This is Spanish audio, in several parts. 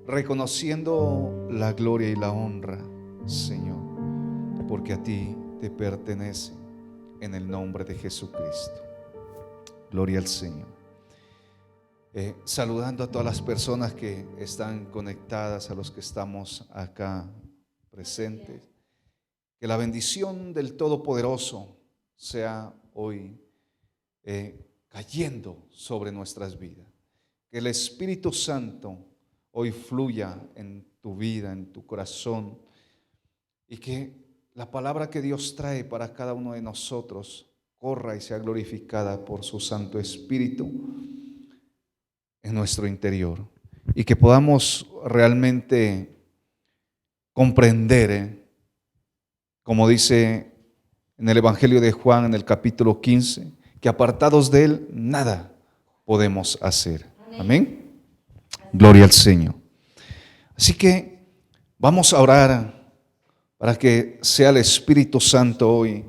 reconociendo la gloria y la honra, Señor, porque a ti te pertenece, en el nombre de Jesucristo. Gloria al Señor. Saludando a todas las personas que están conectadas, a los que estamos acá presentes. Que la bendición del Todopoderoso sea hoy cayendo sobre nuestras vidas. Que el Espíritu Santo hoy fluya en tu vida, en tu corazón, y que la palabra que Dios trae para cada uno de nosotros corra y sea glorificada por su Santo Espíritu en nuestro interior, y que podamos realmente comprender, como dice en el Evangelio de Juan en el capítulo 15, que apartados de Él nada podemos hacer. Amén. Gloria al Señor. Así que vamos a orar para que sea el Espíritu Santo hoy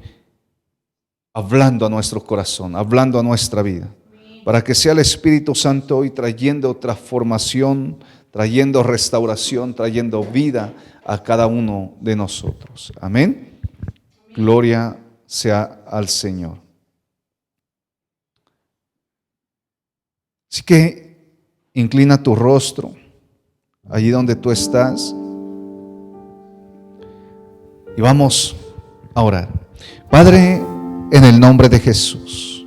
hablando a nuestro corazón, hablando a nuestra vida. Para que sea el Espíritu Santo hoy trayendo transformación, trayendo restauración, trayendo vida a cada uno de nosotros. Amén. Gloria sea al Señor. Así que inclina tu rostro allí donde tú estás y vamos a orar. Padre, en el nombre de Jesús,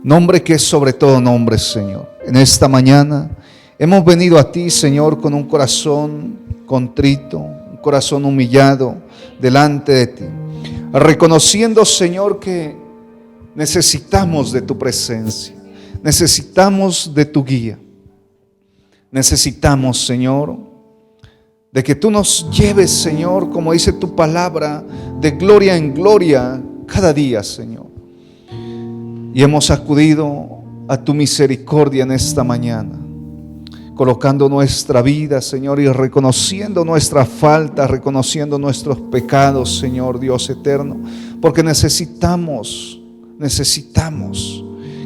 nombre que es sobre todo nombre, Señor, en esta mañana hemos venido a ti, Señor, con un corazón contrito, un corazón humillado delante de ti, reconociendo, Señor, que necesitamos de tu presencia, necesitamos de tu guía, necesitamos, Señor, de que tú nos lleves, Señor, como dice tu palabra, de gloria en gloria cada día, Señor. Y hemos acudido a tu misericordia en esta mañana, colocando nuestra vida, Señor, y reconociendo nuestra falta, reconociendo nuestros pecados, Señor Dios eterno, porque necesitamos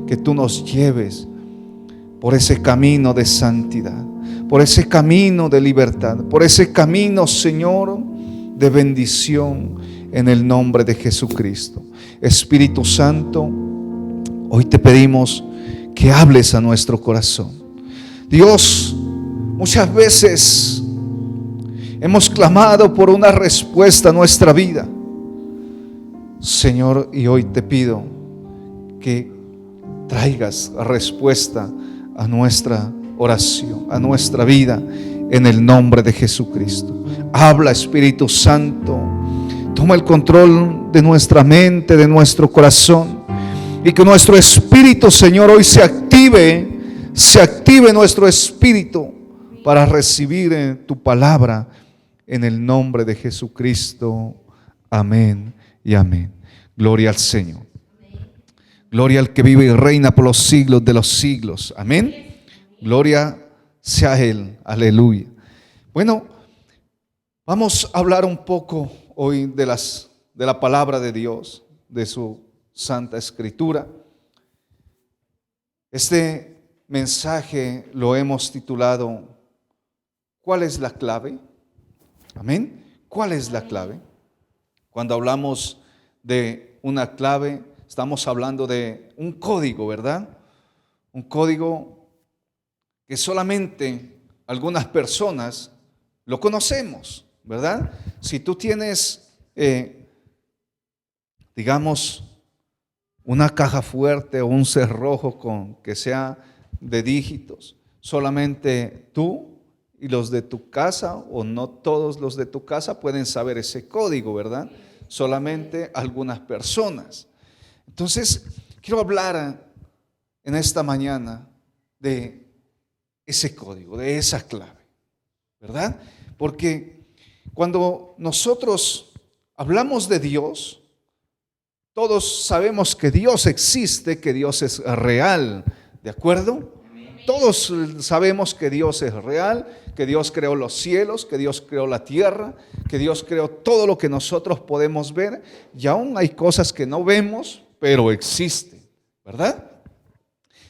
que tú nos lleves por ese camino de santidad, por ese camino de libertad, por ese camino, Señor, de bendición en el nombre de Jesucristo. Espíritu Santo, hoy te pedimos que hables a nuestro corazón. Dios, muchas veces hemos clamado por una respuesta a nuestra vida, Señor, y hoy te pido que traigas respuesta a nuestra oración, a nuestra vida, en el nombre de Jesucristo. Habla, Espíritu Santo, toma el control de nuestra mente, de nuestro corazón, y que nuestro espíritu, Señor, hoy se active nuestro espíritu para recibir tu palabra en el nombre de Jesucristo. Amén y amén. Gloria al Señor. Gloria al que vive y reina por los siglos de los siglos. Amén. Gloria sea a Él. Aleluya. Bueno, vamos a hablar un poco hoy de la palabra de Dios, de su Santa Escritura. Este mensaje lo hemos titulado ¿cuál es la clave? Amén. ¿Cuál es la clave? Cuando hablamos de una clave, estamos hablando de un código, ¿verdad? Un código que solamente algunas personas lo conocemos, ¿verdad? Si tú tienes, digamos, una caja fuerte o un cerrojo que sea de dígitos, solamente tú y los de tu casa, o no todos los de tu casa, pueden saber ese código, ¿verdad? Solamente algunas personas. Entonces, quiero hablar en esta mañana de ese código, de esa clave, ¿verdad? Porque cuando nosotros hablamos de Dios, todos sabemos que Dios existe, que Dios es real, ¿de acuerdo? Todos sabemos que Dios es real, que Dios creó los cielos, que Dios creó la tierra, que Dios creó todo lo que nosotros podemos ver, y aún hay cosas que no vemos, pero existen, ¿verdad?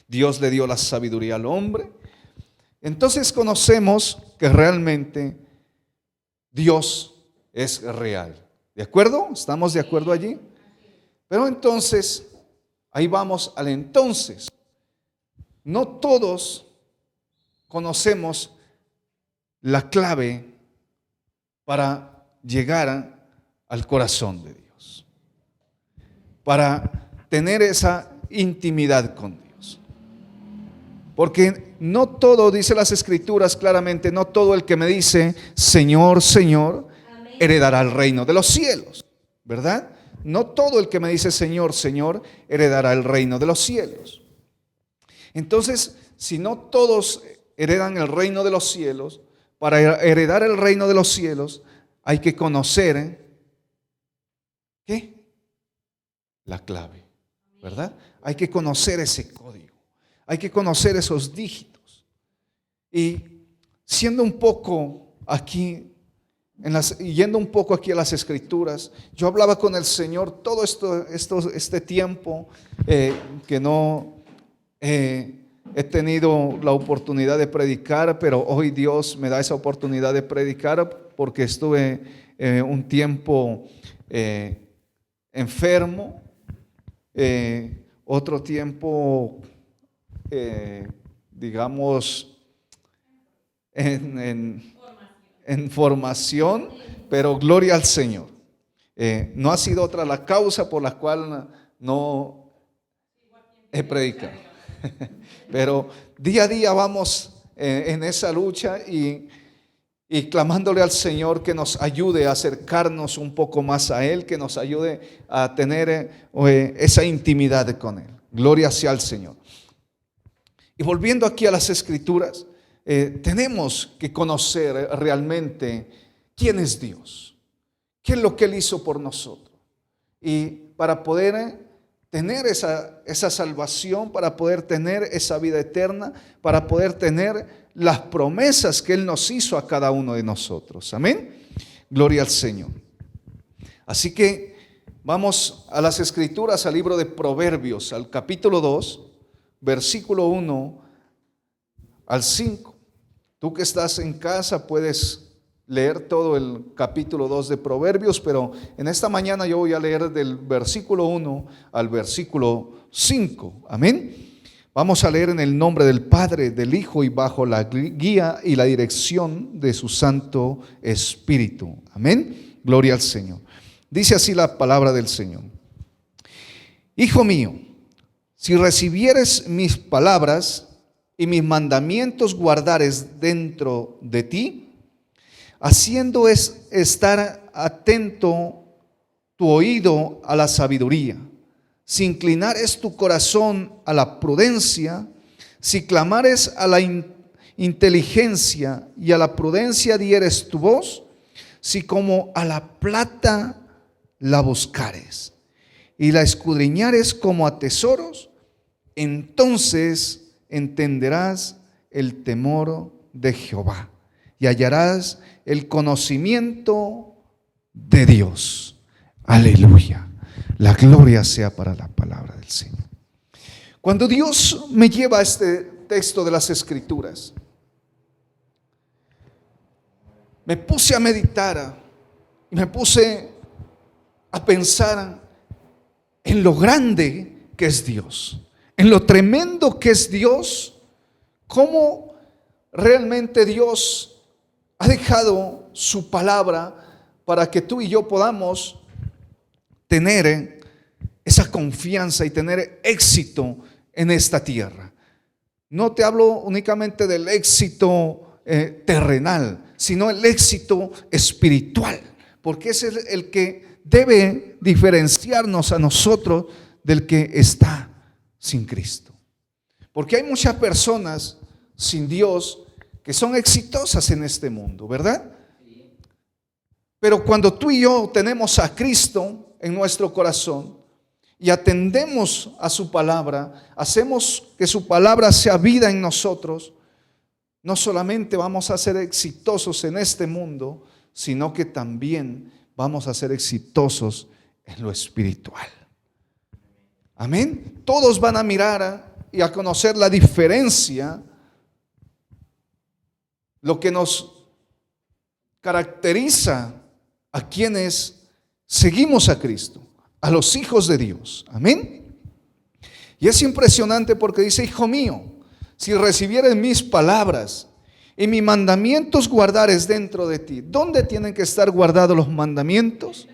Dios le dio la sabiduría al hombre. Entonces conocemos que realmente Dios es real. ¿De acuerdo? ¿Estamos de acuerdo allí? Pero entonces, ahí vamos al entonces. No todos conocemos la clave para llegar al corazón de Dios, para tener esa intimidad con Dios. Porque no todo, dice las Escrituras claramente, no todo el que me dice Señor, Señor, heredará el reino de los cielos, ¿verdad? No todo el que me dice Señor, Señor, heredará el reino de los cielos. Entonces, si no todos heredan el reino de los cielos, para heredar el reino de los cielos hay que conocer, ¿qué? La clave, ¿verdad? Hay que conocer ese código, hay que conocer esos dígitos. Y siendo un poco aquí, yendo un poco aquí a las Escrituras, yo hablaba con el Señor todo este tiempo que no he tenido la oportunidad de predicar, pero hoy Dios me da esa oportunidad de predicar porque estuve un tiempo enfermo, otro tiempo, digamos, en formación, pero gloria al Señor. No ha sido otra la causa por la cual no he predicado. Pero día a día vamos en esa lucha y clamándole al Señor que nos ayude a acercarnos un poco más a Él, que nos ayude a tener esa intimidad con Él. Gloria sea al Señor. Y volviendo aquí a las Escrituras, tenemos que conocer realmente quién es Dios, qué es lo que Él hizo por nosotros. Y para poder tener esa salvación, para poder tener esa vida eterna, para poder tener las promesas que Él nos hizo a cada uno de nosotros. Amén. Gloria al Señor. Así que vamos a las Escrituras, al libro de Proverbios, al capítulo 2, versículo 1 al 5. Tú que estás en casa puedes leer todo el capítulo 2 de Proverbios, pero en esta mañana yo voy a leer del versículo 1 al versículo 5. Amén. Vamos a leer en el nombre del Padre, del Hijo y bajo la guía y la dirección de su Santo Espíritu. Amén. Gloria al Señor. Dice así la palabra del Señor. Hijo mío, si recibieres mis palabras y mis mandamientos guardares dentro de ti, haciendo es estar atento tu oído a la sabiduría, si inclinares tu corazón a la prudencia, si clamares a la inteligencia y a la prudencia dieres tu voz, si como a la plata la buscares y la escudriñares como a tesoros, entonces entenderás el temor de Jehová y hallarás el conocimiento de Dios. Aleluya. La gloria sea para la palabra del Señor. Cuando Dios me lleva a este texto de las Escrituras, me puse a meditar y me puse a pensar en lo grande que es Dios, en lo tremendo que es Dios, cómo realmente Dios ha dejado su palabra para que tú y yo podamos tener esa confianza y tener éxito en esta tierra. No te hablo únicamente del éxito terrenal, sino el éxito espiritual, porque ese es el que debe diferenciarnos a nosotros del que está sin Cristo. Porque hay muchas personas sin Dios que son exitosas en este mundo, ¿verdad? Pero cuando tú y yo tenemos a Cristo en nuestro corazón y atendemos a su palabra, hacemos que su palabra sea vida en nosotros, no solamente vamos a ser exitosos en este mundo, sino que también vamos a ser exitosos en lo espiritual. Amén. Todos van a mirar y a conocer la diferencia, lo que nos caracteriza a quienes seguimos a Cristo, a los hijos de Dios. Amén. Y es impresionante porque dice: hijo mío, si recibieres mis palabras y mis mandamientos guardares dentro de ti. ¿Dónde tienen que estar guardados los mandamientos?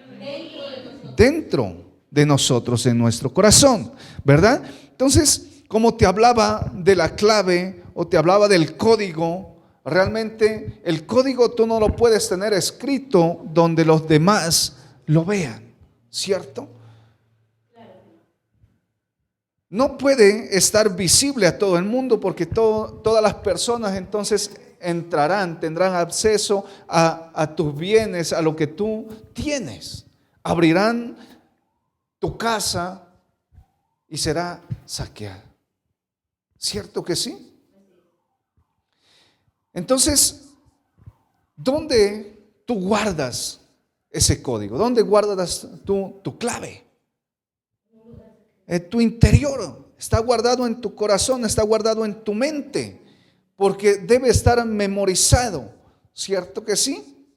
Dentro de nosotros, en nuestro corazón, ¿verdad? Entonces, como te hablaba de la clave o te hablaba del código, realmente el código tú no lo puedes tener escrito donde los demás lo vean, ¿cierto? No puede estar visible a todo el mundo porque todas las personas entonces tendrán acceso a tus bienes, a lo que tú tienes. Abrirán tu casa y será saqueada. ¿Cierto que sí? Entonces, ¿dónde tú guardas ese código? ¿Dónde guardas tu clave? En tu interior, está guardado en tu corazón, está guardado en tu mente, porque debe estar memorizado, ¿cierto que sí?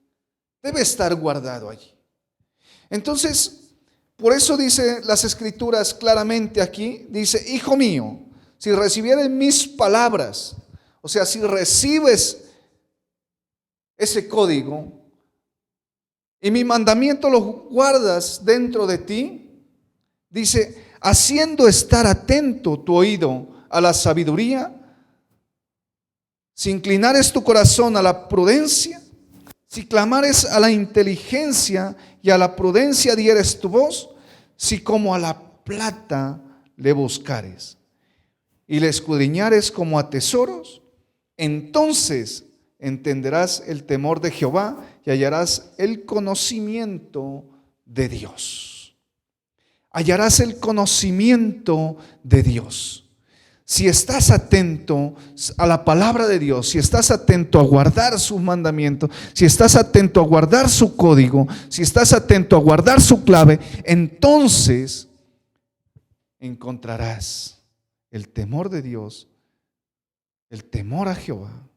Debe estar guardado allí. Entonces, por eso dice las Escrituras claramente aquí, dice: hijo mío, si recibieres mis palabras, o sea, si recibes ese código y mi mandamiento los guardas dentro de ti, dice: haciendo estar atento tu oído a la sabiduría, si inclinares tu corazón a la prudencia, si clamares a la inteligencia y a la prudencia dieres tu voz, si como a la plata le buscares y le escudriñares como a tesoros, entonces entenderás el temor de Jehová y hallarás el conocimiento de Dios. Hallarás el conocimiento de Dios. Si estás atento a la palabra de Dios, si estás atento a guardar sus mandamientos, si estás atento a guardar su código, si estás atento a guardar su clave, entonces encontrarás el temor de Dios, el temor a Jehová,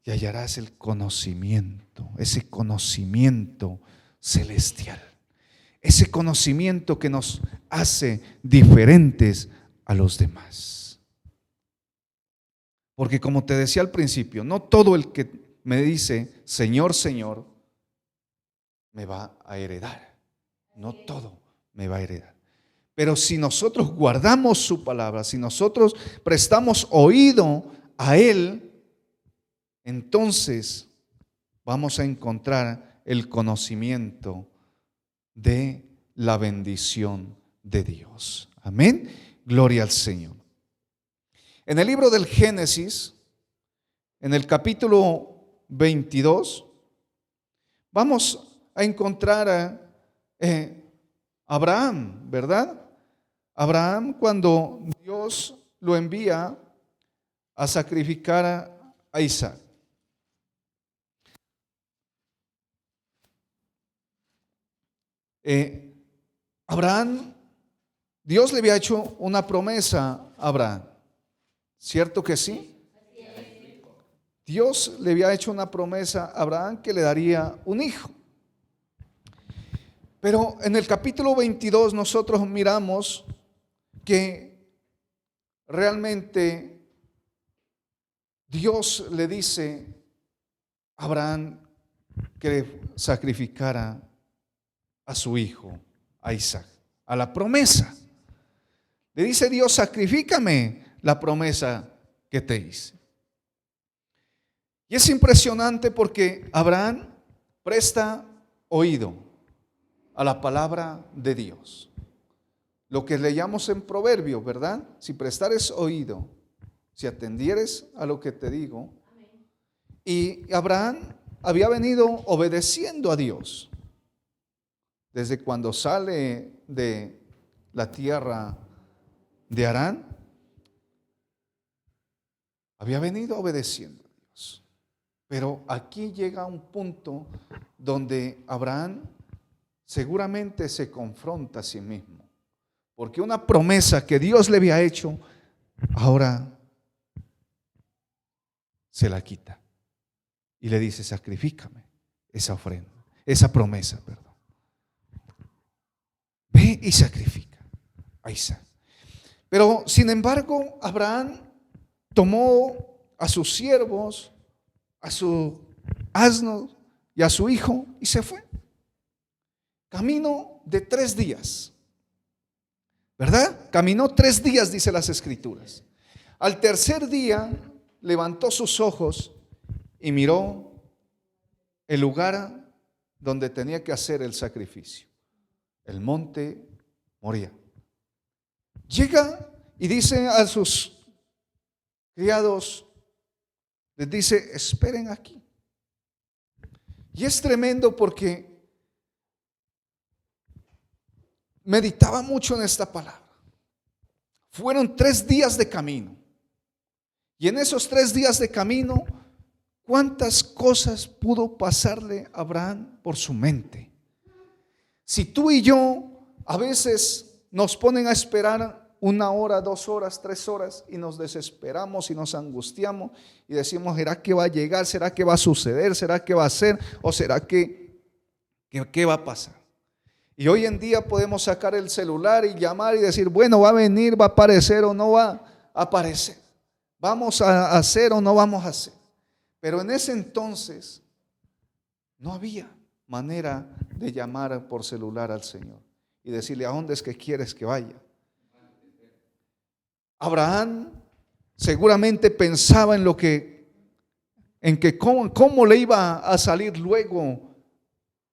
y hallarás el conocimiento, ese conocimiento celestial, ese conocimiento que nos hace diferentes a los demás. Porque como te decía al principio, no todo el que me dice Señor, Señor, me va a heredar. No todo me va a heredar. Pero si nosotros guardamos su palabra, si nosotros prestamos oído a Él, entonces vamos a encontrar el conocimiento de la bendición de Dios. Amén. Gloria al Señor. En el libro del Génesis, en el capítulo 22, vamos a encontrar a Abraham, ¿verdad? Abraham, cuando Dios lo envía a sacrificar a Isaac. Abraham, Dios le había hecho una promesa a Abraham, ¿cierto que sí? Dios le había hecho una promesa a Abraham que le daría un hijo. Pero en el capítulo 22 nosotros miramos que realmente Dios le dice a Abraham que sacrificara a su hijo, a Isaac, a la promesa. Le dice Dios: sacrifícame la promesa que te hice. Y es impresionante porque Abraham presta oído a la palabra de Dios. Lo que leíamos en Proverbios, ¿verdad? Si prestares oído, si atendieres a lo que te digo. Y Abraham había venido obedeciendo a Dios desde cuando sale de la tierra de Harán. Había venido obedeciendo a Dios. Pero aquí llega un punto donde Abraham seguramente se confronta a sí mismo, porque una promesa que Dios le había hecho, ahora se la quita. y le dice: sacrifícame esa ofrenda, esa promesa, perdón. Ve y sacrifica a Isaac. Pero sin embargo, Abraham tomó a sus siervos, a su asno y a su hijo y se fue. Camino de 3 días, ¿verdad? Caminó 3 días, dice las Escrituras. Al tercer día levantó sus ojos y miró el lugar donde tenía que hacer el sacrificio, el monte Moría. Llega y dice a sus criados, les dice: esperen aquí. Y es tremendo porque meditaba mucho en esta palabra. Fueron 3 días de camino. Y en esos 3 días de camino, ¿cuántas cosas pudo pasarle a Abraham por su mente? Si tú y yo a veces nos ponen a esperar 1 hora, 2 horas, 3 horas y nos desesperamos y nos angustiamos y decimos: ¿será que va a llegar? ¿Será que va a suceder? ¿Será que va a ser? ¿O será que qué va a pasar? Y hoy en día podemos sacar el celular y llamar y decir: bueno, va a venir, va a aparecer o no va a aparecer. Vamos a hacer o no vamos a hacer. Pero en ese entonces no había manera de llamar por celular al Señor y decirle: ¿a dónde es que quieres que vaya? Abraham seguramente pensaba en cómo le iba a salir luego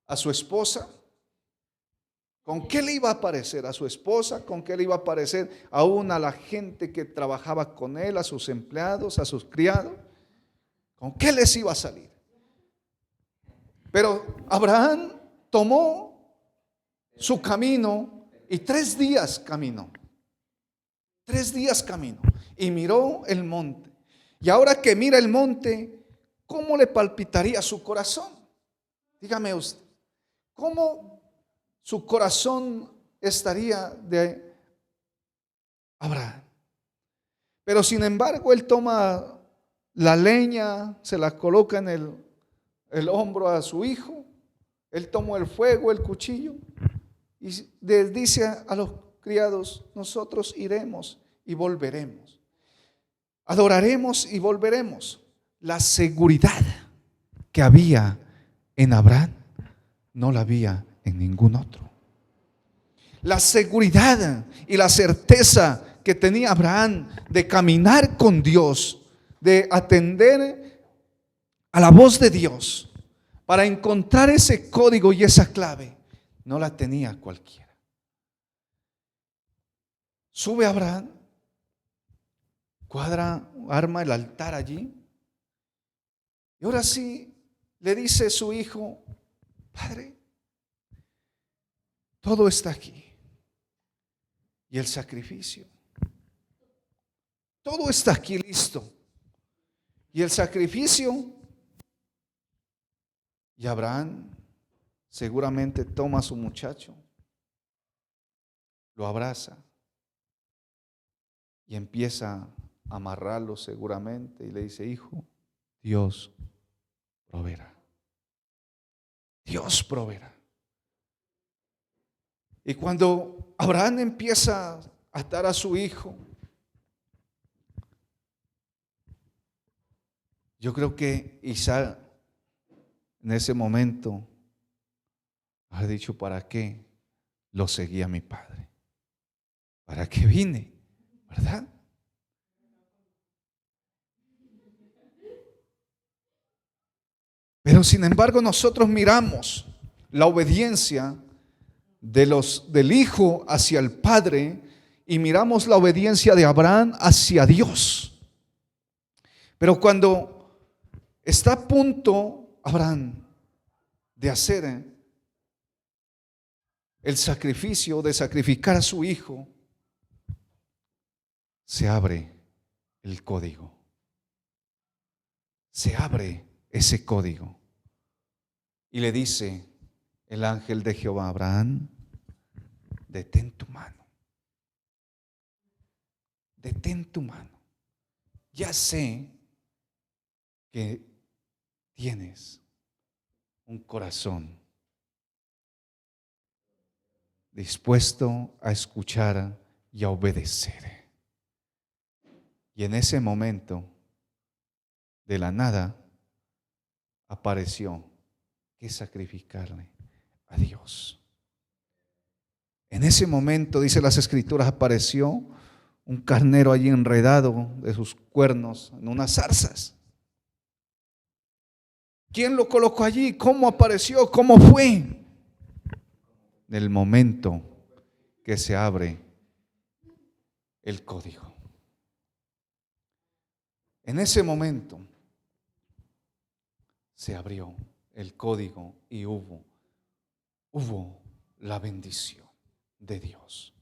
a su esposa. ¿Con qué le iba a aparecer a su esposa? ¿Con qué le iba a aparecer aún a la gente que trabajaba con él, a sus empleados, a sus criados? ¿Con qué les iba a salir? Pero Abraham tomó su camino y 3 días caminó. 3 días caminó y miró el monte. Y ahora que mira el monte, ¿cómo le palpitaría su corazón? Dígame usted, ¿cómo su corazón estaría de Abraham? Pero sin embargo, él toma la leña, se la coloca en el hombro a su hijo. Él tomó el fuego, el cuchillo y les dice a los criados: nosotros iremos y volveremos. Adoraremos y volveremos. La seguridad que había en Abraham no la había en ningún otro. La seguridad y la certeza que tenía Abraham de caminar con Dios, de atender a la voz de Dios para encontrar ese código y esa clave, no la tenía cualquiera. Sube Abraham, arma el altar allí, y ahora sí le dice a su hijo: Padre, todo está aquí. Y el sacrificio, todo está aquí listo. Y el sacrificio, y Abraham seguramente toma a su muchacho, lo abraza y empieza a amarrarlo seguramente y le dice: hijo, Dios proveerá. Dios proveerá. Y cuando Abraham empieza a atar a su hijo, yo creo que Isaac en ese momento ha dicho: ¿para qué lo seguía mi padre? ¿Para qué vine? ¿Verdad? Pero sin embargo nosotros miramos la obediencia del hijo hacia el padre y miramos la obediencia de Abraham hacia Dios. Pero cuando está a punto Abraham de hacer el sacrificio, de sacrificar a su hijo, se abre el código. Se abre ese código. Y le dice el ángel de Jehová: Abraham, detén tu mano. Detén tu mano. Ya sé que tienes un corazón dispuesto a escuchar y a obedecer. Y en ese momento, de la nada, apareció que sacrificarle a Dios. En ese momento, dice las Escrituras, apareció un carnero allí enredado de sus cuernos en unas zarzas. ¿Quién lo colocó allí? ¿Cómo apareció? ¿Cómo fue? En el momento que se abre el código. En ese momento se abrió el código y hubo la bendición de Dios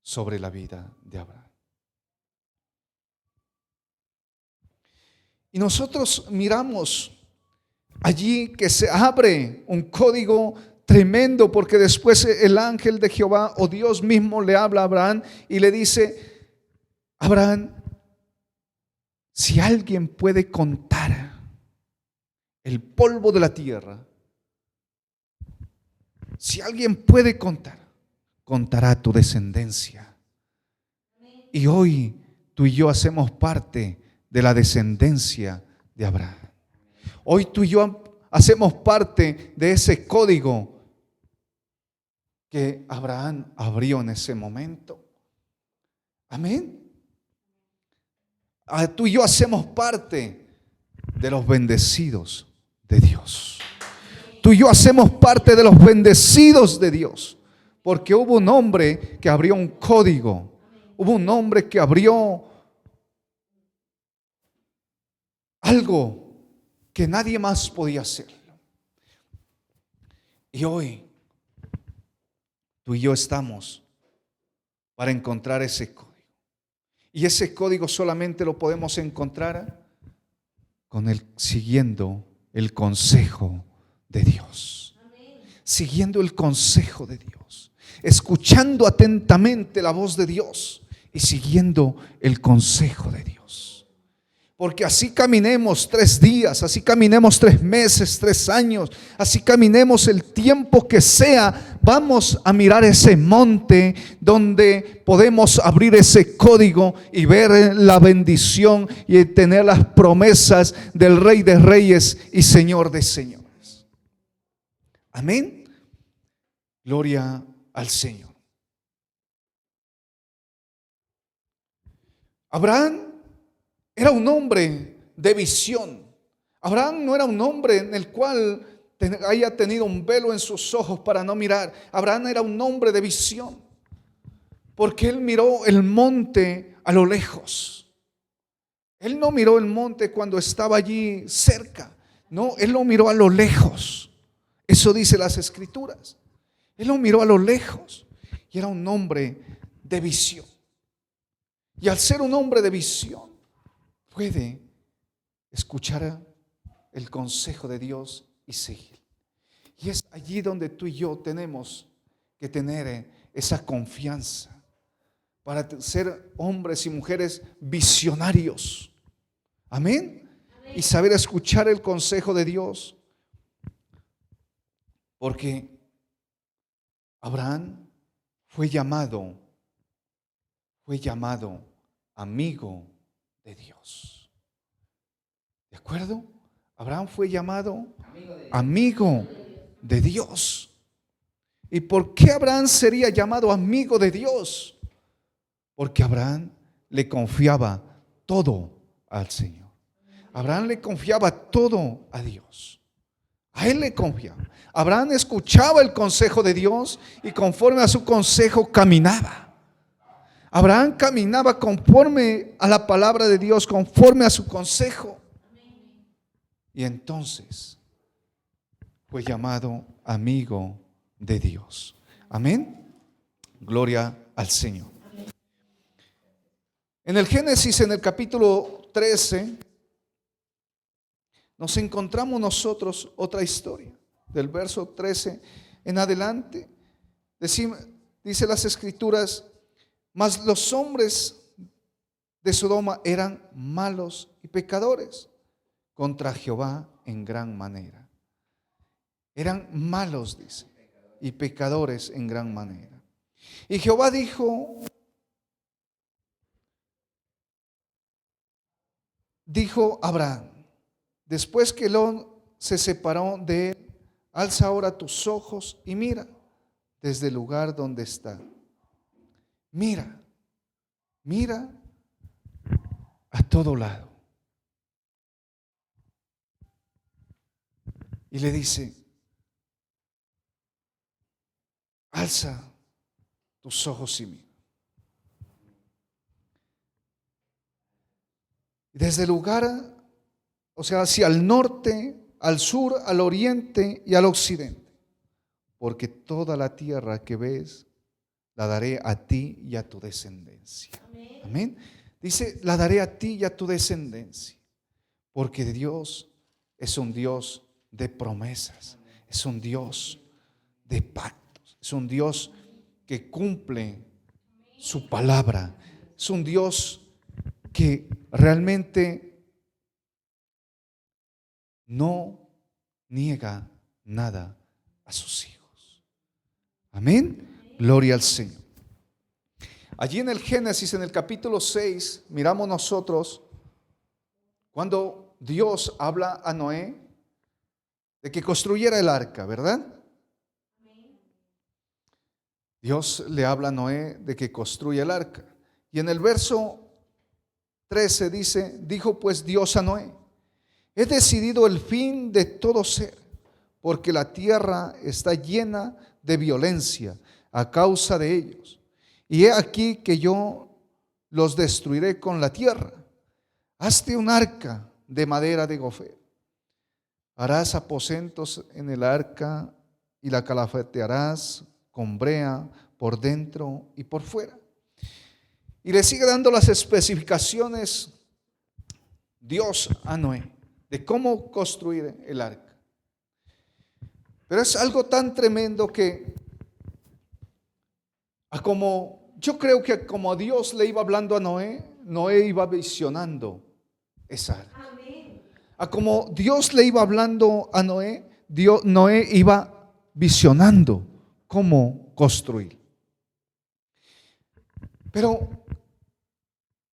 sobre la vida de Abraham. Y nosotros miramos allí que se abre un código tremendo, porque después el ángel de Jehová o Dios mismo le habla a Abraham y le dice: Abraham, si alguien puede contar el polvo de la tierra, si alguien puede contar, contará tu descendencia. Y hoy tú y yo hacemos parte de la descendencia de Abraham. Hoy tú y yo hacemos parte de ese código que Abraham abrió en ese momento. Amén. Tú y yo hacemos parte de los bendecidos de Dios. Tú y yo hacemos parte de los bendecidos de Dios, porque hubo un hombre que abrió un código, hubo un hombre que abrió algo que nadie más podía hacerlo. Y hoy tú y yo estamos para encontrar ese código. Y ese código solamente lo podemos encontrar siguiendo el consejo de Dios. Siguiendo el consejo de Dios. Escuchando atentamente la voz de Dios y siguiendo el consejo de Dios. Porque así caminemos 3 días, así caminemos 3 meses, 3 años, así caminemos el tiempo que sea, vamos a mirar ese monte donde podemos abrir ese código y ver la bendición y tener las promesas del Rey de Reyes y Señor de Señores. Amén. Gloria al Señor. Abraham era un hombre de visión. Abraham no era un hombre en el cual haya tenido un velo en sus ojos para no mirar. Abraham era un hombre de visión, porque él miró el monte a lo lejos. Él no miró el monte cuando estaba allí cerca. No, él lo miró a lo lejos. Eso dice las Escrituras. Él lo miró a lo lejos y era un hombre de visión. Y al ser un hombre de visión, puede escuchar el consejo de Dios y seguir. Y es allí donde tú y yo tenemos que tener esa confianza para ser hombres y mujeres visionarios. Amén. Y saber escuchar el consejo de Dios. Porque Abraham fue llamado amigo de Dios. ¿De acuerdo? Abraham fue llamado amigo de Dios. ¿Y por qué Abraham sería llamado amigo de Dios? Porque Abraham le confiaba todo al Señor. Abraham le confiaba todo a Dios. A él le confiaba. Abraham escuchaba el consejo de Dios y conforme a su consejo caminaba. Abraham caminaba conforme a la palabra de Dios, conforme a su consejo. Y entonces fue llamado amigo de Dios. Amén. Gloria al Señor. En el Génesis, en el capítulo 13, nos encontramos nosotros otra historia. Del verso 13 en adelante, dice las Escrituras: mas los hombres de Sodoma eran malos y pecadores contra Jehová en gran manera. Eran malos, dice, y pecadores en gran manera. Y Jehová dijo a Abraham, después que Lot se separó de él, alza ahora tus ojos y mira desde el lugar donde está. Mira a todo lado. Y le dice, alza tus ojos y mira. Desde el lugar, o sea, hacia el norte, al sur, al oriente y al occidente. Porque toda la tierra que ves, la daré a ti y a tu descendencia. Amén. Dice, la daré a ti y a tu descendencia. Porque Dios es un Dios de promesas. Es un Dios de pactos. Es un Dios que cumple su palabra. Es un Dios que realmente no niega nada a sus hijos. Amén. Gloria al Señor. Allí en el Génesis, en el capítulo 6, miramos nosotros cuando Dios habla a Noé de que construyera el arca, ¿verdad? Dios le habla a Noé de que construya el arca. Y en el verso 13 dice, dijo pues Dios a Noé, he decidido el fin de todo ser, porque la tierra está llena de violencia a causa de ellos. Y he aquí que yo los destruiré con la tierra. Hazte un arca de madera de gofer. Harás aposentos en el arca y la calafatearás con brea por dentro y por fuera. Y le sigue dando las especificaciones Dios a Noé de cómo construir el arca. Pero es algo tan tremendo que yo creo que como Dios le iba hablando a Noé, Noé iba visionando esa arca. A como Dios le iba hablando a Noé, Noé iba visionando cómo construir. Pero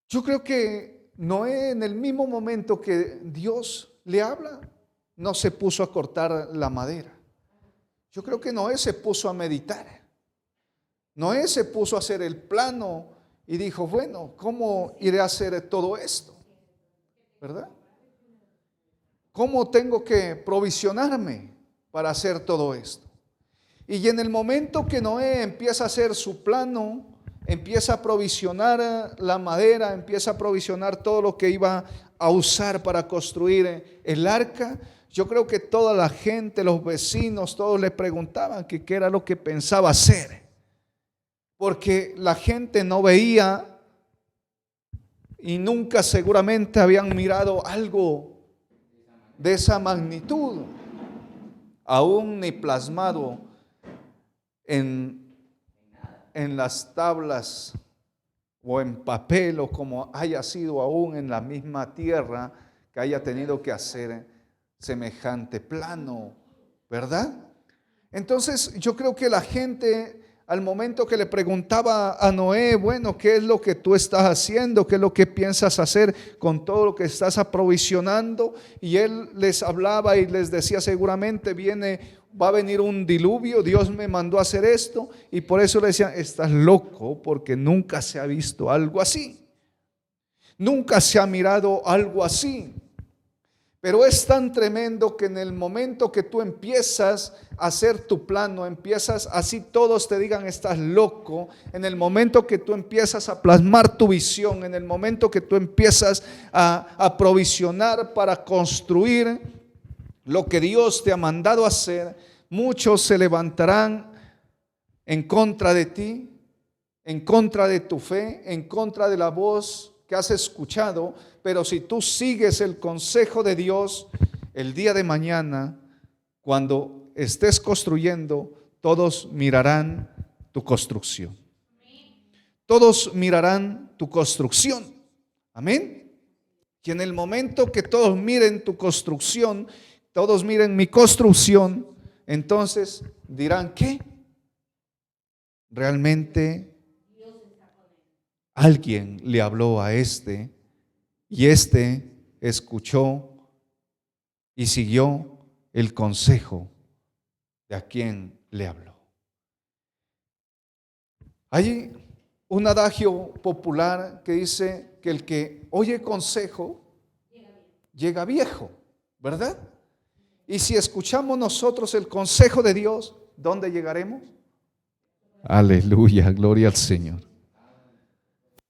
yo creo que Noé, en el mismo momento que Dios le habla, no se puso a cortar la madera. Yo creo que Noé se puso a meditar. Noé se puso a hacer el plano y dijo, bueno, ¿cómo iré a hacer todo esto? ¿Verdad? ¿Cómo tengo que provisionarme para hacer todo esto? Y en el momento que Noé empieza a hacer su plano, empieza a provisionar la madera, empieza a provisionar todo lo que iba a usar para construir el arca, yo creo que toda la gente, los vecinos, todos le preguntaban que qué era lo que pensaba hacer. Porque la gente no veía y nunca seguramente habían mirado algo de esa magnitud, aún ni plasmado en las tablas o en papel o como haya sido aún en la misma tierra que haya tenido que hacer semejante plano, ¿verdad? Entonces yo creo que la gente al momento que le preguntaba a Noé, bueno, ¿qué es lo que tú estás haciendo? ¿Qué es lo que piensas hacer con todo lo que estás aprovisionando? Y él les hablaba y les decía, seguramente va a venir un diluvio, Dios me mandó a hacer esto. Y por eso le decían, estás loco, porque nunca se ha visto algo así. Nunca se ha mirado algo así. Pero es tan tremendo que en el momento que tú empiezas a hacer tu plano, empiezas así todos te digan estás loco, en el momento que tú empiezas a plasmar tu visión, en el momento que tú empiezas a provisionar para construir lo que Dios te ha mandado hacer, muchos se levantarán en contra de ti, en contra de tu fe, en contra de la voz que has escuchado. Pero si tú sigues el consejo de Dios, el día de mañana, cuando estés construyendo, todos mirarán tu construcción. Todos mirarán tu construcción. Amén. Y en el momento que todos miren tu construcción, todos miren mi construcción, entonces dirán, ¿qué? Realmente alguien le habló a este y este escuchó y siguió el consejo de a quien le habló. Hay un adagio popular que dice que el que oye consejo llega viejo, ¿verdad? Y si escuchamos nosotros el consejo de Dios, ¿dónde llegaremos? Aleluya, gloria al Señor.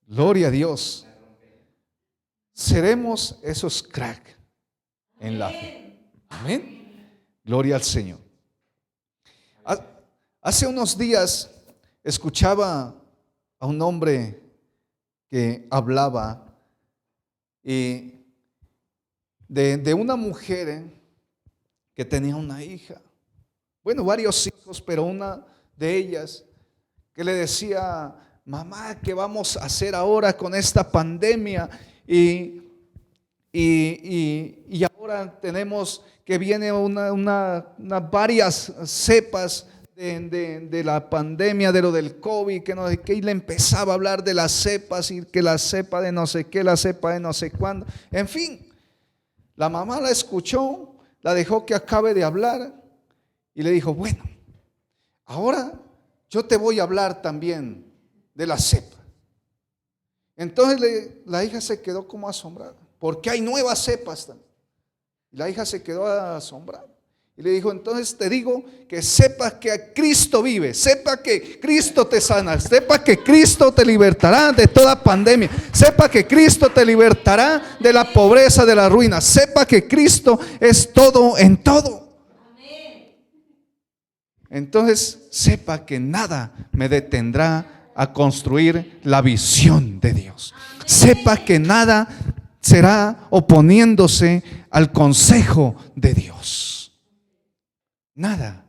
Gloria a Dios. Seremos esos crack en la fe. Amén. Gloria al Señor. Hace unos días escuchaba a un hombre que hablaba de una mujer que tenía una hija. Bueno, varios hijos, pero una de ellas que le decía, mamá, ¿qué vamos a hacer ahora con esta pandemia? Y ahora tenemos que viene varias cepas de la pandemia, de lo del COVID, que no sé qué, y le empezaba a hablar de las cepas y que la cepa de no sé qué, la cepa de no sé cuándo. En fin, la mamá la escuchó, la dejó que acabe de hablar y le dijo, bueno, ahora yo te voy a hablar también de la cepa. Entonces la hija se quedó como asombrada, porque hay nuevas cepas también. Y la hija se quedó asombrada. Y le dijo, entonces te digo que sepas que Cristo vive, sepa que Cristo te sana, sepa que Cristo te libertará de toda pandemia, sepa que Cristo te libertará de la pobreza, de la ruina, sepa que Cristo es todo en todo. Entonces sepa que nada me detendrá a construir la visión de Dios. Sepa que nada será oponiéndose al consejo de Dios. Nada.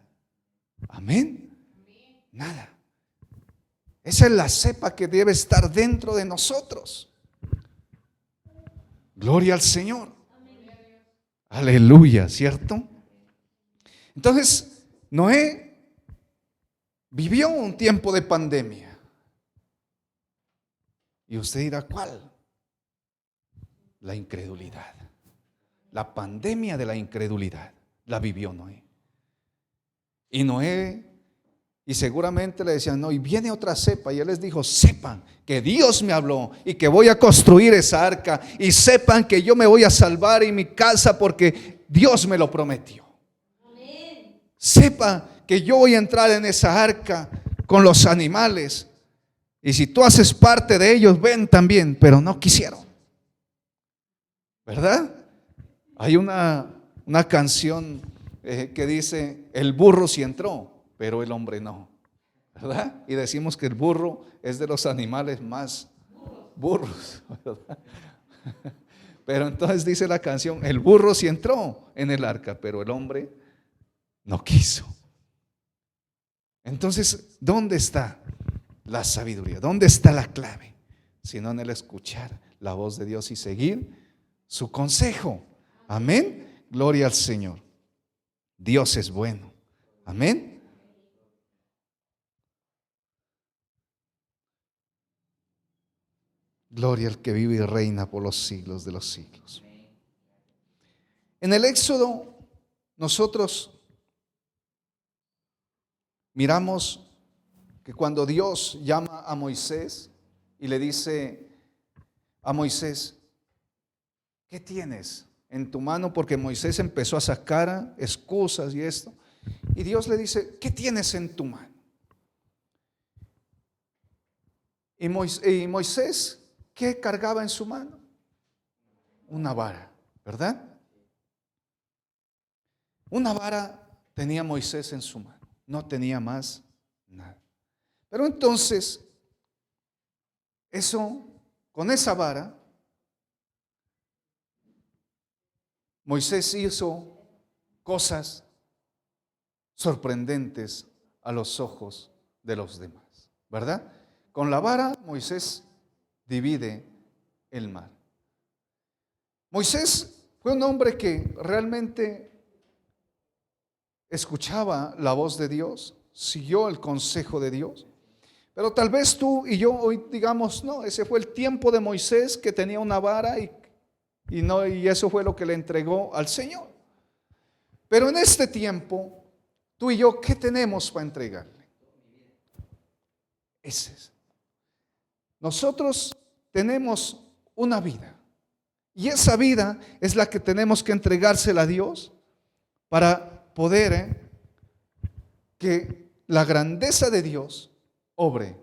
Amén. Nada. Esa es la cepa que debe estar dentro de nosotros. Gloria al Señor. Aleluya, ¿cierto? Entonces, Noé vivió un tiempo de pandemia. Y usted dirá, ¿cuál? La incredulidad. La pandemia de la incredulidad la vivió Noé. Y Noé, y seguramente le decían, no, y viene otra cepa. Y él les dijo, sepan que Dios me habló y que voy a construir esa arca. Y sepan que yo me voy a salvar en mi casa porque Dios me lo prometió. Amén. Sepa que yo voy a entrar en esa arca con los animales. Y si tú haces parte de ellos, ven también. Pero no quisieron. ¿Verdad? Hay una canción que dice, el burro sí entró, pero el hombre no, ¿verdad? Y decimos que el burro es de los animales más burros, ¿verdad? Pero entonces dice la canción, el burro sí entró en el arca, pero el hombre no quiso. Entonces, ¿dónde está la sabiduría? ¿Dónde está la clave? Sino en el escuchar la voz de Dios y seguir su consejo. Amén. Gloria al Señor. Dios es bueno. Amén. Gloria al que vive y reina por los siglos de los siglos. En el Éxodo nosotros miramos que cuando Dios llama a Moisés y le dice a Moisés, ¿qué tienes en tu mano? Porque Moisés empezó a sacar excusas y esto. Y Dios le dice, ¿qué tienes en tu mano? Y Moisés, ¿qué cargaba en su mano? Una vara, ¿verdad? Una vara tenía Moisés en su mano, no tenía más nada. Pero entonces, con esa vara, Moisés hizo cosas sorprendentes a los ojos de los demás, ¿verdad? Con la vara Moisés divide el mar. Moisés fue un hombre que realmente escuchaba la voz de Dios, siguió el consejo de Dios. Pero tal vez tú y yo hoy digamos, no, ese fue el tiempo de Moisés que tenía una vara y eso fue lo que le entregó al Señor. Pero en este tiempo, tú y yo, ¿qué tenemos para entregarle? Ese es. Nosotros tenemos una vida y esa vida es la que tenemos que entregársela a Dios para poder que la grandeza de Dios obre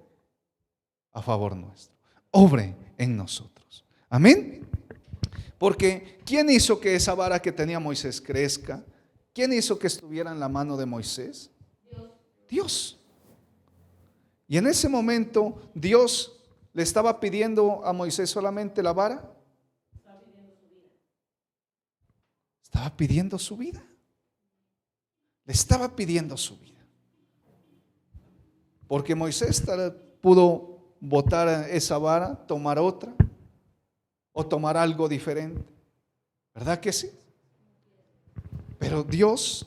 a favor nuestro, obre en nosotros. Amén. Porque ¿quién hizo que esa vara que tenía Moisés crezca? ¿Quién hizo que estuviera en la mano de Moisés? Dios. Y en ese momento Dios le estaba pidiendo a Moisés solamente la vara. Estaba pidiendo su vida. Le estaba pidiendo su vida. Porque Moisés pudo botar esa vara, tomar otra o tomar algo diferente. ¿Verdad que sí? Pero Dios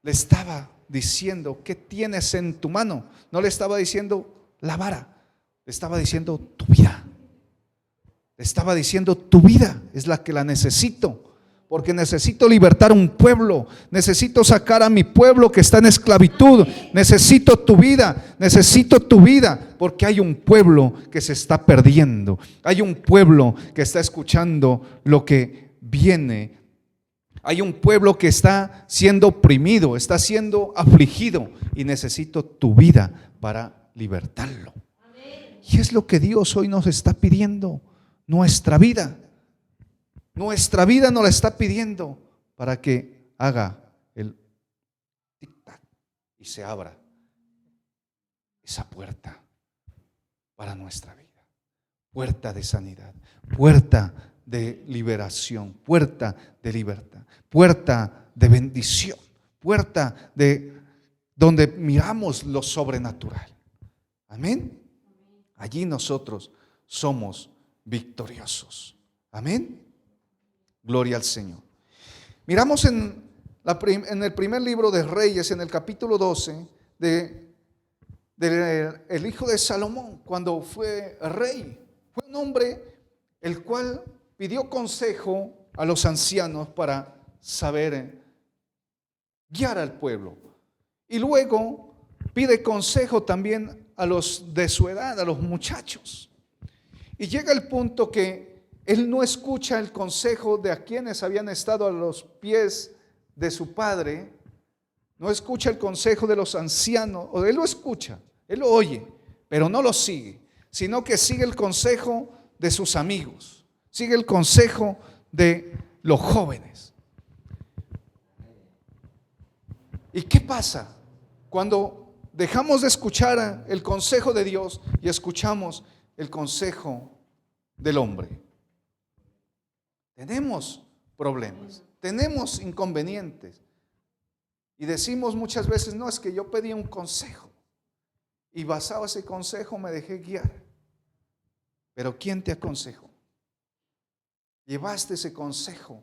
le estaba diciendo, ¿qué tienes en tu mano? No le estaba diciendo la vara, le estaba diciendo tu vida. Le estaba diciendo tu vida es la que la necesito. Porque necesito libertar un pueblo, necesito sacar a mi pueblo que está en esclavitud, necesito tu vida, porque hay un pueblo que se está perdiendo, hay un pueblo que está escuchando lo que viene, hay un pueblo que está siendo oprimido, está siendo afligido y necesito tu vida para libertarlo. Y es lo que Dios hoy nos está pidiendo, nuestra vida. Nuestra vida nos la está pidiendo para que haga el tic-tac y se abra esa puerta para nuestra vida. Puerta de sanidad, puerta de liberación, puerta de libertad, puerta de bendición, puerta de donde miramos lo sobrenatural. Amén. Allí nosotros somos victoriosos. Amén. Gloria al Señor. Miramos en el primer libro de Reyes, en el capítulo 12, el hijo de Salomón, cuando fue rey. Fue un hombre el cual pidió consejo a los ancianos para saber guiar al pueblo. Y luego pide consejo también a los de su edad, a los muchachos. Y llega el punto que él no escucha el consejo de a quienes habían estado a los pies de su padre, no escucha el consejo de los ancianos, o él lo escucha, él lo oye, pero no lo sigue, sino que sigue el consejo de sus amigos, sigue el consejo de los jóvenes. ¿Y qué pasa cuando dejamos de escuchar el consejo de Dios y escuchamos el consejo del hombre? Tenemos problemas, tenemos inconvenientes y decimos muchas veces, no, es que yo pedí un consejo y basado en ese consejo me dejé guiar. Pero ¿quién te aconsejó? Llevaste ese consejo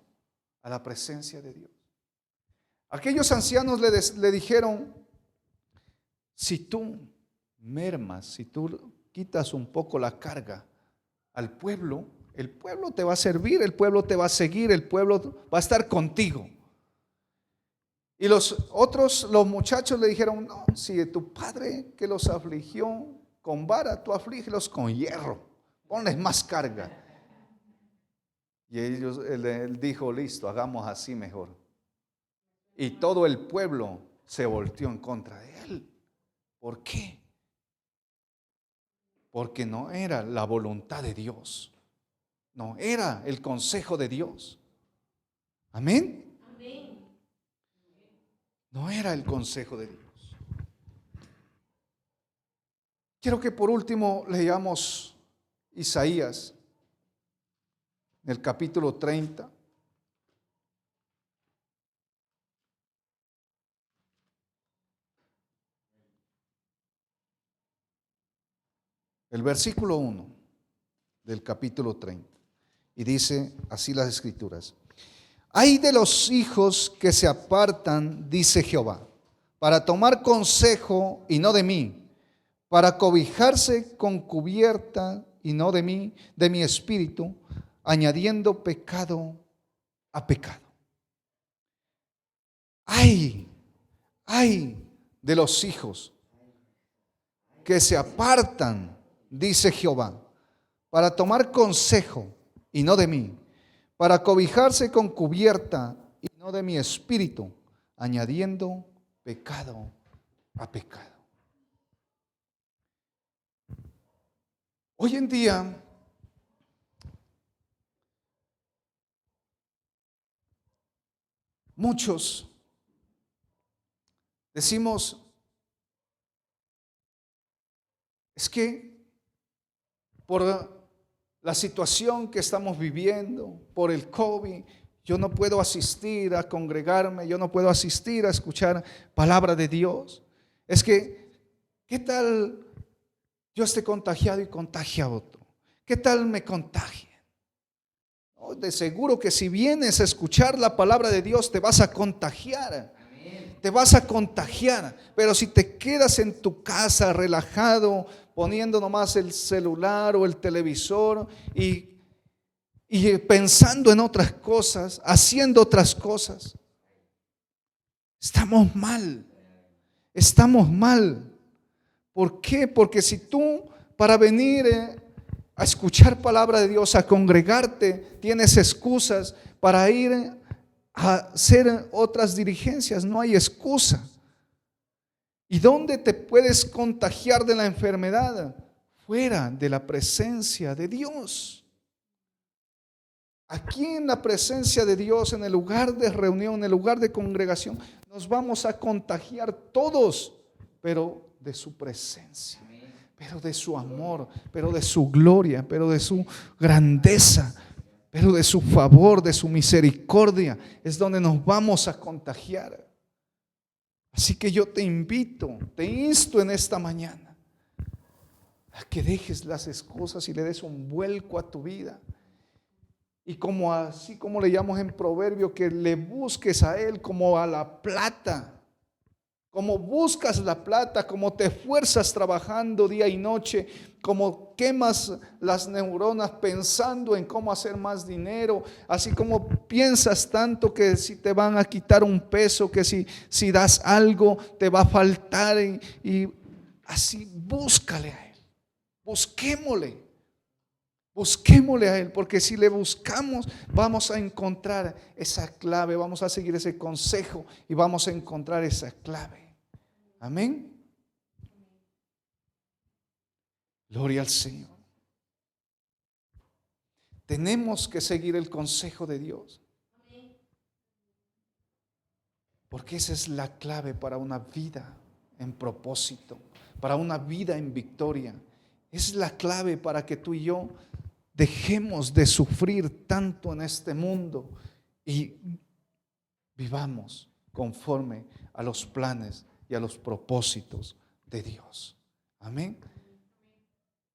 a la presencia de Dios. Aquellos ancianos le dijeron, si tú mermas, si tú quitas un poco la carga al pueblo, el pueblo te va a servir, el pueblo te va a seguir, el pueblo va a estar contigo. Y los muchachos le dijeron, no, si tu padre que los afligió con vara, tú aflígelos con hierro, ponles más carga. Y él dijo, listo, hagamos así mejor. Y todo el pueblo se volteó en contra de él. ¿Por qué? Porque no era la voluntad de Dios. No, era el consejo de Dios. Amén. No era el consejo de Dios. Quiero que por último leamos Isaías, en el capítulo 30. El versículo 1 del capítulo 30. Y dice así las escrituras. Ay de los hijos que se apartan, dice Jehová, para tomar consejo y no de mí, para cobijarse con cubierta y no de mí, de mi espíritu, añadiendo pecado a pecado. Ay de los hijos que se apartan, dice Jehová, para tomar consejo y no de mí, para cobijarse con cubierta y no de mi espíritu, añadiendo pecado a pecado. Hoy en día, muchos decimos, es que por la situación que estamos viviendo, por el COVID, yo no puedo asistir a congregarme, yo no puedo asistir a escuchar palabra de Dios. Es que, ¿qué tal yo esté contagiado y contagie a otro? ¿Qué tal me contagie? De seguro que si vienes a escuchar la palabra de Dios te vas a contagiar. Te vas a contagiar. Pero si te quedas en tu casa relajado, poniendo nomás el celular o el televisor y pensando en otras cosas, haciendo otras cosas, estamos mal. Estamos mal. ¿Por qué? Porque si tú para venir a escuchar palabra de Dios, a congregarte, tienes excusas para ir a hacer otras diligencias, no hay excusa. ¿Y dónde te puedes contagiar de la enfermedad? Fuera de la presencia de Dios. Aquí en la presencia de Dios, en el lugar de reunión, en el lugar de congregación, nos vamos a contagiar todos, pero de su presencia, pero de su amor, pero de su gloria, pero de su grandeza, pero de su favor, de su misericordia, es donde nos vamos a contagiar. Así que yo te invito, te insto en esta mañana a que dejes las excusas y le des un vuelco a tu vida. Y así como le llamamos en proverbio, que le busques a Él como a la plata. Como buscas la plata, como te esfuerzas trabajando día y noche, como quemas las neuronas pensando en cómo hacer más dinero, así como piensas tanto que si te van a quitar un peso, que si das algo te va a faltar, y así búscale a Él, busquémosle a Él, porque si le buscamos vamos a encontrar esa clave, vamos a seguir ese consejo y vamos a encontrar esa clave. Amén. Gloria al Señor. Tenemos que seguir el consejo de Dios, porque esa es la clave para una vida en propósito, para una vida en victoria. Es la clave para que tú y yo dejemos de sufrir tanto en este mundo y vivamos conforme a los planes y a los propósitos de Dios. Amén.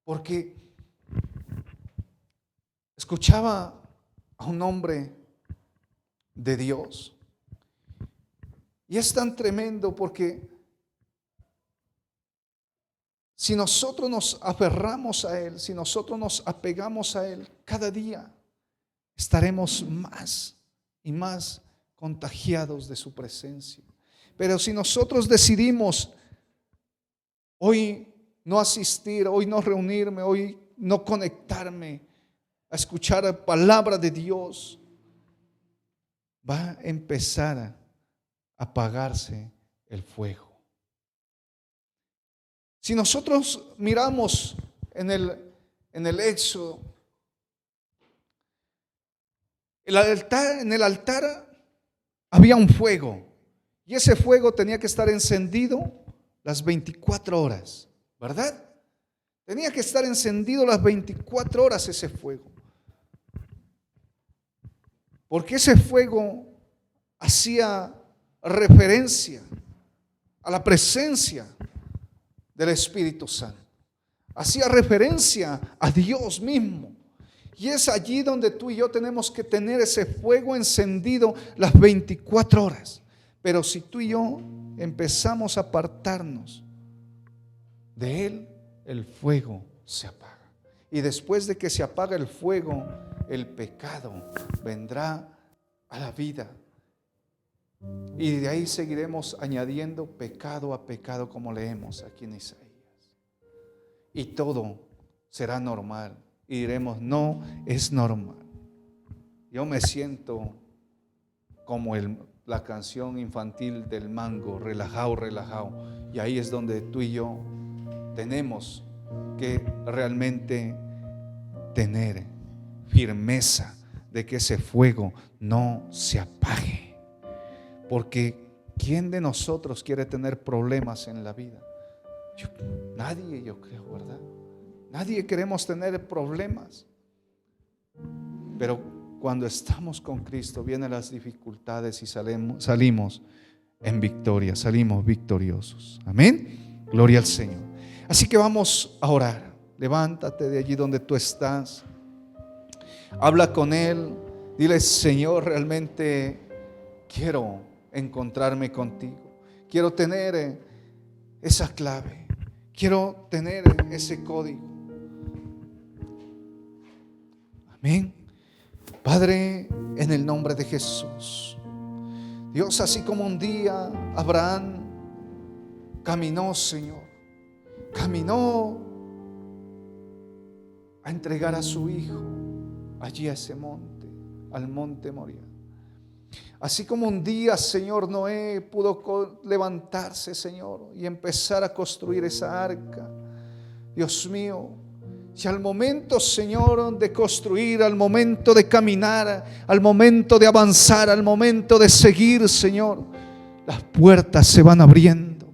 Porque escuchaba a un hombre de Dios y es tan tremendo, porque si nosotros nos aferramos a Él, si nosotros nos apegamos a Él, cada día estaremos más y más contagiados de su presencia. Pero si nosotros decidimos hoy no asistir, hoy no reunirme, hoy no conectarme a escuchar la palabra de Dios, va a empezar a apagarse el fuego. Si nosotros miramos en el Éxodo, en el altar había un fuego, y ese fuego tenía que estar encendido las 24 horas, ¿verdad? Tenía que estar encendido las 24 horas ese fuego, porque ese fuego hacía referencia a la presencia del Espíritu Santo, hacía referencia a Dios mismo. Y es allí donde tú y yo tenemos que tener ese fuego encendido las 24 horas. Pero si tú y yo empezamos a apartarnos de Él, el fuego se apaga. Y después de que se apaga el fuego, el pecado vendrá a la vida. Y de ahí seguiremos añadiendo pecado a pecado, como leemos aquí en Isaías. Y todo será normal. Y diremos, no es normal. Yo me siento como la canción infantil del mango, relajado, relajado. Y ahí es donde tú y yo tenemos que realmente tener firmeza de que ese fuego no se apague. Porque ¿quién de nosotros quiere tener problemas en la vida? Nadie, yo creo, ¿verdad? Nadie queremos tener problemas. Pero cuando estamos con Cristo vienen las dificultades y salimos en victoria, salimos victoriosos. Amén. Gloria al Señor. Así que vamos a orar. Levántate de allí donde tú estás. Habla con Él. Dile, Señor, realmente quiero encontrarme contigo. Quiero tener esa clave. Quiero tener ese código. Amén. Padre, en el nombre de Jesús. Dios, así como un día Abraham caminó, Señor, caminó a entregar a su hijo allí a ese monte, al monte Moriah. Así como un día, Señor, Noé pudo levantarse, Señor, y empezar a construir esa arca. Dios mío, si al momento, Señor, de construir, al momento de caminar, al momento de avanzar, al momento de seguir, Señor, las puertas se van abriendo.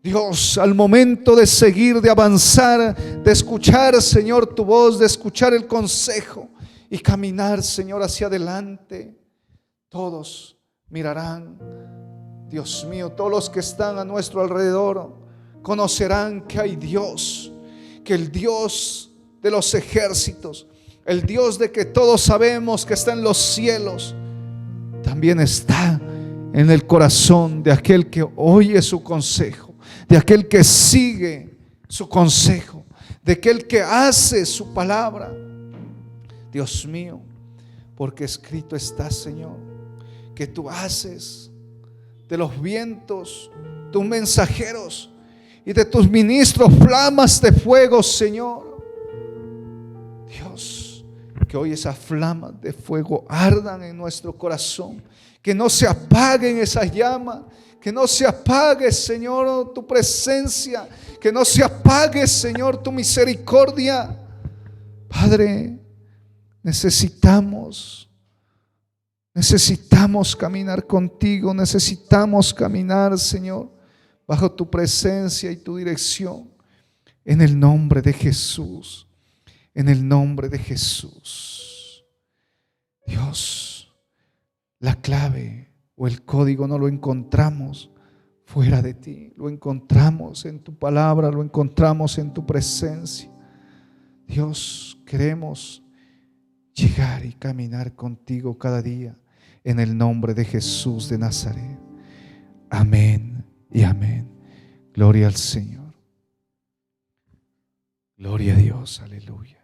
Dios, al momento de seguir, de avanzar, de escuchar, Señor, tu voz, de escuchar el consejo y caminar, Señor, hacia adelante, todos mirarán, Dios mío, todos los que están a nuestro alrededor conocerán que hay Dios, que el Dios de los ejércitos, el Dios de que todos sabemos que está en los cielos, también está en el corazón de aquel que oye su consejo, de aquel que sigue su consejo, de aquel que hace su palabra. Dios mío, porque escrito está, Señor, que tú haces de los vientos tus mensajeros y de tus ministros flamas de fuego, Señor. Dios, que hoy esas flamas de fuego ardan en nuestro corazón, que no se apaguen esas llamas, que no se apague, Señor, tu presencia, que no se apague, Señor, tu misericordia. Padre, necesitamos caminar contigo, necesitamos caminar, Señor, bajo tu presencia y tu dirección, en el nombre de Jesús. En el nombre de Jesús. Dios, la clave o el código no lo encontramos fuera de ti. Lo encontramos en tu palabra, lo encontramos en tu presencia. Dios, queremos llegar y caminar contigo cada día en el nombre de Jesús de Nazaret. Amén y amén. Gloria al Señor. Gloria a Dios. Aleluya.